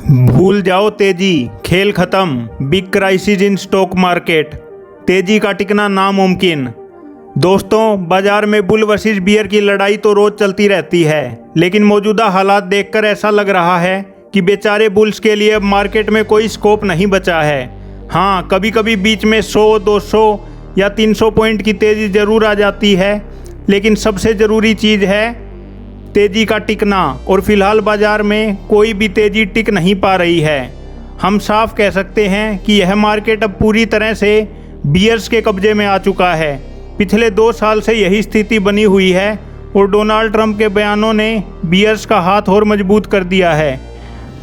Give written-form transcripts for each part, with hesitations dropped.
भूल जाओ तेजी, खेल खत्म। Big crisis in stock market, तेजी का टिकना नामुमकिन। दोस्तों, बाजार में बुल वर्सेस बियर की लड़ाई तो रोज चलती रहती है, लेकिन मौजूदा हालात देखकर ऐसा लग रहा है कि बेचारे बुल्स के लिए अब मार्केट में कोई स्कोप नहीं बचा है। हाँ, कभी कभी बीच में 100, 200 या 300 पॉइंट की तेजी जरूर आ जाती है, लेकिन सबसे ज़रूरी चीज़ है तेजी का टिकना, और फिलहाल बाजार में कोई भी तेजी टिक नहीं पा रही है। हम साफ कह सकते हैं कि यह मार्केट अब पूरी तरह से बियर्स के कब्जे में आ चुका है। पिछले 2 साल से यही स्थिति बनी हुई है और डोनाल्ड ट्रंप के बयानों ने बियर्स का हाथ और मजबूत कर दिया है।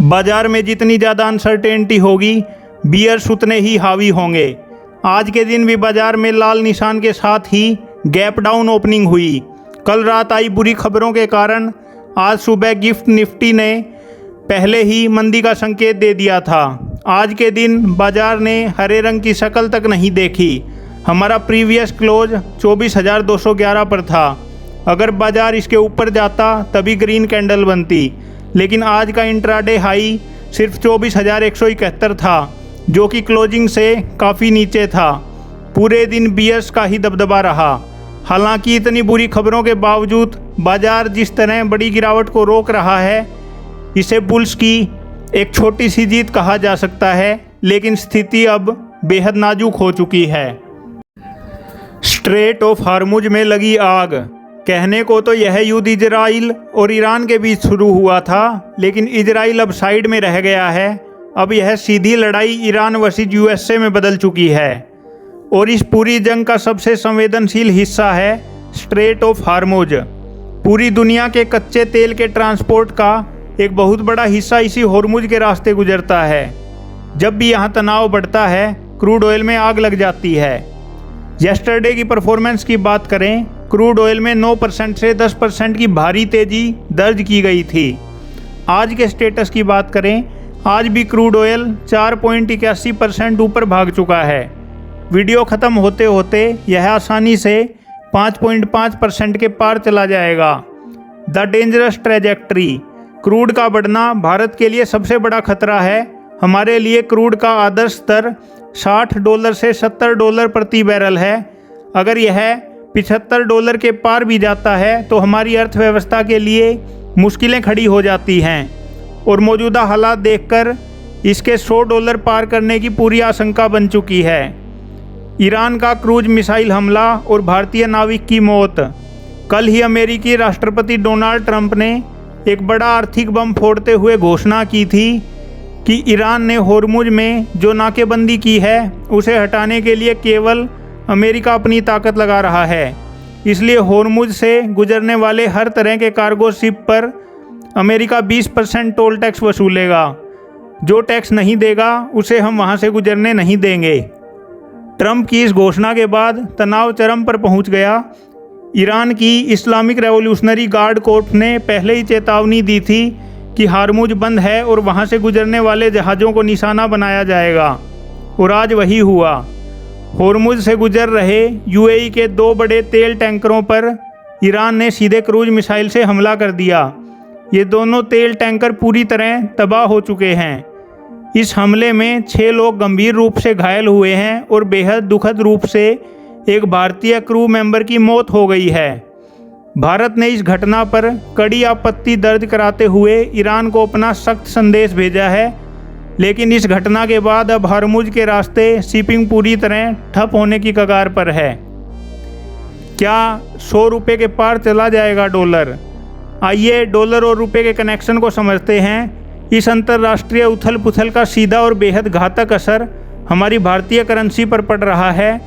बाजार में जितनी ज़्यादा अनसर्टेनिटी होगी, बियर्स उतने ही हावी होंगे। आज के दिन भी बाजार में लाल निशान के साथ ही गैप डाउन ओपनिंग हुई। कल रात आई बुरी खबरों के कारण आज सुबह गिफ्ट निफ्टी ने पहले ही मंदी का संकेत दे दिया था। आज के दिन बाजार ने हरे रंग की शक्ल तक नहीं देखी। हमारा प्रीवियस क्लोज 24,211 पर था। अगर बाजार इसके ऊपर जाता तभी ग्रीन कैंडल बनती, लेकिन आज का इंट्राडे हाई सिर्फ 24,171 था, जो कि क्लोजिंग से काफ़ी नीचे था। पूरे दिन बियर्स का ही दबदबा रहा। हालांकि इतनी बुरी खबरों के बावजूद बाजार जिस तरह बड़ी गिरावट को रोक रहा है, इसे बुल्स की एक छोटी सी जीत कहा जा सकता है, लेकिन स्थिति अब बेहद नाजुक हो चुकी है। स्ट्रेट ऑफ हार्मुज में लगी आग। कहने को तो यह युद्ध इजराइल और ईरान के बीच शुरू हुआ था, लेकिन इजराइल अब साइड में रह गया है। अब यह सीधी लड़ाई ईरान वर्सेस यूएसए में बदल चुकी है, और इस पूरी जंग का सबसे संवेदनशील हिस्सा है स्ट्रेट ऑफ हार्मुज। पूरी दुनिया के कच्चे तेल के ट्रांसपोर्ट का एक बहुत बड़ा हिस्सा इसी हार्मुज के रास्ते गुजरता है। जब भी यहाँ तनाव बढ़ता है, क्रूड ऑयल में आग लग जाती है। यस्टरडे की परफॉर्मेंस की बात करें, क्रूड ऑयल में 9% से 10% की भारी तेजी दर्ज की गई थी। आज के स्टेटस की बात करें, आज भी क्रूड ऑयल 4.81% ऊपर भाग चुका है। वीडियो ख़त्म होते होते यह आसानी से 5.5% के पार चला जाएगा। The dangerous trajectory. क्रूड का बढ़ना भारत के लिए सबसे बड़ा खतरा है। हमारे लिए क्रूड का आदर्श स्तर $60 से $70 प्रति बैरल है। अगर यह $75 के पार भी जाता है तो हमारी अर्थव्यवस्था के लिए मुश्किलें खड़ी हो जाती हैं, और मौजूदा हालात देखकर इसके $100 पार करने की पूरी आशंका बन चुकी है। ईरान का क्रूज मिसाइल हमला और भारतीय नाविक की मौत। कल ही अमेरिकी राष्ट्रपति डोनाल्ड ट्रंप ने एक बड़ा आर्थिक बम फोड़ते हुए घोषणा की थी कि ईरान ने होर्मुज में जो नाकेबंदी की है उसे हटाने के लिए केवल अमेरिका अपनी ताकत लगा रहा है। इसलिए होर्मुज से गुजरने वाले हर तरह के कार्गो शिप पर अमेरिका 20% टोल टैक्स वसूलेगा। जो टैक्स नहीं देगा उसे हम वहां से गुजरने नहीं देंगे। ट्रंप की इस घोषणा के बाद तनाव चरम पर पहुंच गया। ईरान की इस्लामिक रेवोल्यूशनरी गार्ड कोर्ट ने पहले ही चेतावनी दी थी कि हार्मुज बंद है और वहां से गुजरने वाले जहाज़ों को निशाना बनाया जाएगा, और आज वही हुआ। हार्मुज से गुजर रहे यूएई के 2 बड़े तेल टैंकरों पर ईरान ने सीधे क्रूज मिसाइल से हमला कर दिया। ये दोनों तेल टैंकर पूरी तरह तबाह हो चुके हैं। इस हमले में 6 लोग गंभीर रूप से घायल हुए हैं और बेहद दुखद रूप से एक भारतीय क्रू मेंबर की मौत हो गई है। भारत ने इस घटना पर कड़ी आपत्ति दर्ज कराते हुए ईरान को अपना सख्त संदेश भेजा है, लेकिन इस घटना के बाद अब हरमुज के रास्ते शिपिंग पूरी तरह ठप होने की कगार पर है। क्या $100 के पार चला जाएगा डॉलर? आइए डॉलर और रुपए के कनेक्शन को समझते हैं। इस अंतर्राष्ट्रीय उथल पुथल का सीधा और बेहद घातक असर हमारी भारतीय करेंसी पर पड़ रहा है।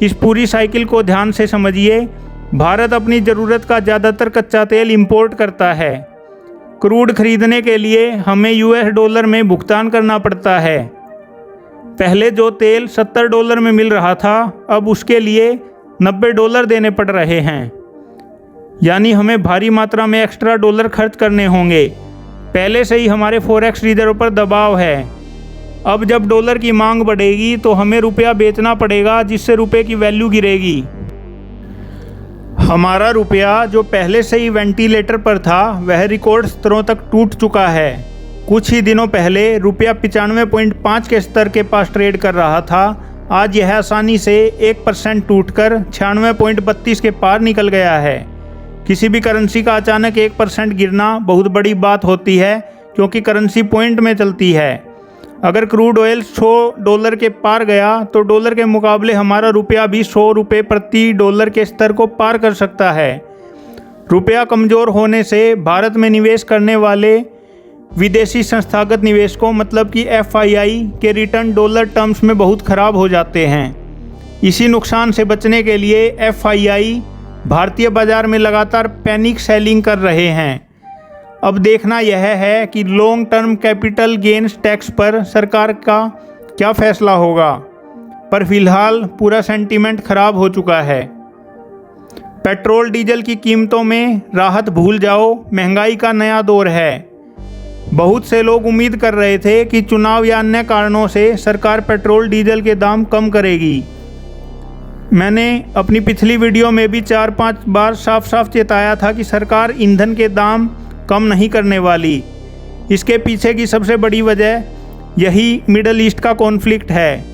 इस पूरी साइकिल को ध्यान से समझिए। भारत अपनी ज़रूरत का ज़्यादातर कच्चा तेल इंपोर्ट करता है। क्रूड खरीदने के लिए हमें $US में भुगतान करना पड़ता है। पहले जो तेल $70 में मिल रहा था, अब उसके लिए $90 देने पड़ रहे हैं। यानी हमें भारी मात्रा में एक्स्ट्रा डॉलर खर्च करने होंगे। पहले से ही हमारे फॉरेक्स रिजर्व पर दबाव है। अब जब डॉलर की मांग बढ़ेगी तो हमें रुपया बेचना पड़ेगा, जिससे रुपये की वैल्यू गिरेगी। हमारा रुपया जो पहले से ही वेंटिलेटर पर था, वह रिकॉर्ड स्तरों तक टूट चुका है। कुछ ही दिनों पहले रुपया 95.5 के स्तर के पास ट्रेड कर रहा था। आज यह आसानी से 1% टूटकर 96.32 के पार निकल गया है। किसी भी करेंसी का अचानक 1% गिरना बहुत बड़ी बात होती है, क्योंकि करेंसी पॉइंट में चलती है। अगर क्रूड ऑयल $100 के पार गया तो डॉलर के मुकाबले हमारा रुपया भी $100 प्रति डॉलर के स्तर को पार कर सकता है। रुपया कमज़ोर होने से भारत में निवेश करने वाले विदेशी संस्थागत निवेशकों मतलब कि FII के रिटर्न डॉलर टर्म्स में बहुत ख़राब हो जाते हैं। इसी नुकसान से बचने के लिए FII भारतीय बाज़ार में लगातार पैनिक सेलिंग कर रहे हैं। अब देखना यह है कि long term capital gains tax पर सरकार का क्या फैसला होगा, पर फिलहाल पूरा सेंटीमेंट खराब हो चुका है। पेट्रोल डीजल की कीमतों में राहत भूल जाओ, महंगाई का नया दौर है। बहुत से लोग उम्मीद कर रहे थे कि चुनाव या अन्य कारणों से सरकार पेट्रोल डीजल के दाम कम करेगी। मैंने अपनी पिछली वीडियो में भी 4-5 बार साफ साफ चेताया था कि सरकार ईंधन के दाम कम नहीं करने वाली। इसके पीछे की सबसे बड़ी वजह यही मिडल ईस्ट का कॉन्फ्लिक्ट है।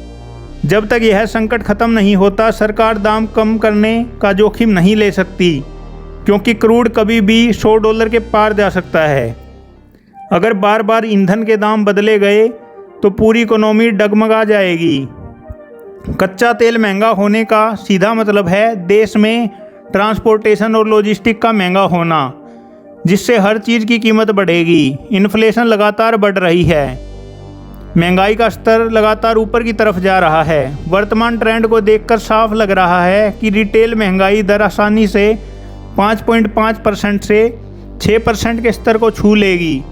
जब तक यह संकट ख़त्म नहीं होता, सरकार दाम कम करने का जोखिम नहीं ले सकती, क्योंकि क्रूड कभी भी $100 के पार जा सकता है। अगर बार बार ईंधन के दाम बदले गए तो पूरी इकोनॉमी डगमगा जाएगी। कच्चा तेल महंगा होने का सीधा मतलब है देश में ट्रांसपोर्टेशन और लॉजिस्टिक का महंगा होना, जिससे हर चीज़ की कीमत बढ़ेगी। इन्फ्लेशन लगातार बढ़ रही है, महंगाई का स्तर लगातार ऊपर की तरफ जा रहा है। वर्तमान ट्रेंड को देखकर साफ लग रहा है कि रिटेल महंगाई दर आसानी से 5.5% से 6% के स्तर को छू लेगी।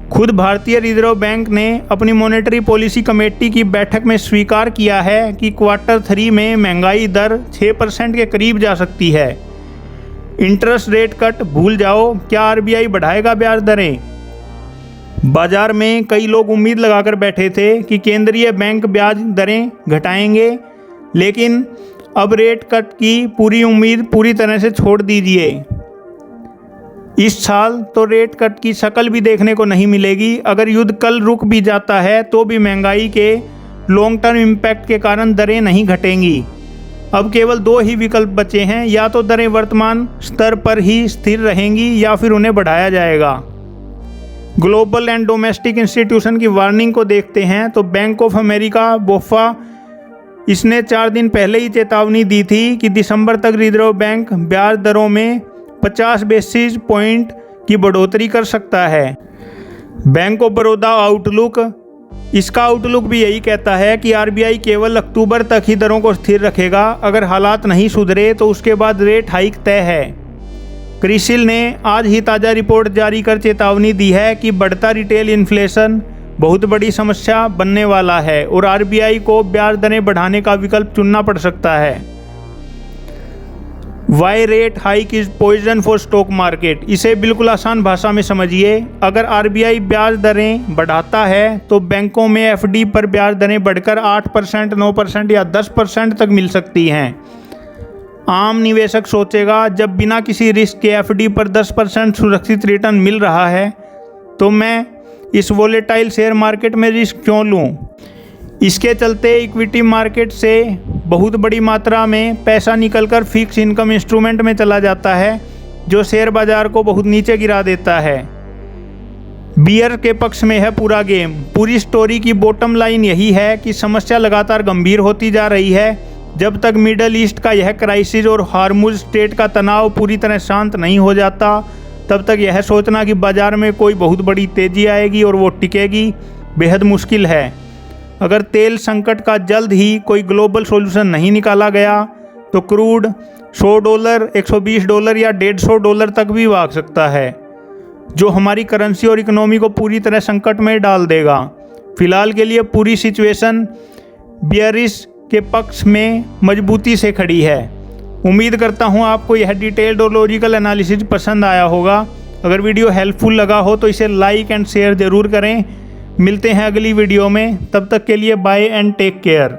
खुद भारतीय रिजर्व बैंक ने अपनी मॉनेटरी पॉलिसी कमेटी की बैठक में स्वीकार किया है कि Q3 में महंगाई दर 6% के करीब जा सकती है। इंटरेस्ट रेट कट भूल जाओ, क्या RBI बढ़ाएगा ब्याज दरें? बाजार में कई लोग उम्मीद लगाकर बैठे थे कि केंद्रीय बैंक ब्याज दरें घटाएंगे, लेकिन अब रेट कट की पूरी उम्मीद पूरी तरह से छोड़ दीजिए। इस साल तो रेट कट की शक्ल भी देखने को नहीं मिलेगी। अगर युद्ध कल रुक भी जाता है तो भी महंगाई के लॉन्ग टर्म इम्पैक्ट के कारण दरें नहीं घटेंगी। अब केवल 2 ही विकल्प बचे हैं, या तो दरें वर्तमान स्तर पर ही स्थिर रहेंगी या फिर उन्हें बढ़ाया जाएगा। ग्लोबल एंड डोमेस्टिक इंस्टीट्यूशन की वार्निंग को देखते हैं तो बैंक ऑफ अमेरिका बोफा, इसने 4 दिन पहले ही चेतावनी दी थी कि दिसंबर तक रिजर्व बैंक ब्याज दरों में 50 बेसिस पॉइंट की बढ़ोतरी कर सकता है। बैंक ऑफ बड़ौदा आउटलुक, इसका आउटलुक भी यही कहता है कि RBI केवल अक्टूबर तक ही दरों को स्थिर रखेगा। अगर हालात नहीं सुधरे तो उसके बाद रेट हाइक तय है। क्रिसिल ने आज ही ताज़ा रिपोर्ट जारी कर चेतावनी दी है कि बढ़ता रिटेल इन्फ्लेशन बहुत बड़ी समस्या बनने वाला है और RBI को ब्याज दरें बढ़ाने का विकल्प चुनना पड़ सकता है। Why rate hike is poison for stock market, इसे बिल्कुल आसान भाषा में समझिए। अगर RBI ब्याज दरें बढ़ाता है तो बैंकों में FD पर ब्याज दरें बढ़कर 8%, 9% या 10% तक मिल सकती हैं। आम निवेशक सोचेगा, जब बिना किसी रिस्क के FD पर 10% सुरक्षित रिटर्न मिल रहा है तो मैं इस वोलेटाइल शेयर मार्केट में रिस्क क्यों लूं? इसके चलते इक्विटी मार्केट से बहुत बड़ी मात्रा में पैसा निकलकर फिक्स इनकम इंस्ट्रूमेंट में चला जाता है, जो शेयर बाजार को बहुत नीचे गिरा देता है। बियर के पक्ष में है पूरा गेम। पूरी स्टोरी की बॉटम लाइन यही है कि समस्या लगातार गंभीर होती जा रही है। जब तक मिडल ईस्ट का यह क्राइसिस और हार्मुज स्ट्रेट का तनाव पूरी तरह शांत नहीं हो जाता, तब तक यह सोचना कि बाजार में कोई बहुत बड़ी तेजी आएगी और वो टिकेगी बेहद मुश्किल है। अगर तेल संकट का जल्द ही कोई ग्लोबल सॉल्यूशन नहीं निकाला गया तो क्रूड $100, $120 या $150 तक भी भाग सकता है, जो हमारी करेंसी और इकोनॉमी को पूरी तरह संकट में डाल देगा। फिलहाल के लिए पूरी सिचुएशन बियरिश के पक्ष में मजबूती से खड़ी है। उम्मीद करता हूँ आपको यह डिटेल्ड और लॉजिकल एनालिसिस पसंद आया होगा। अगर वीडियो हेल्पफुल लगा हो तो इसे लाइक एंड शेयर ज़रूर करें। मिलते हैं अगली वीडियो में, तब तक के लिए बाय एंड टेक केयर।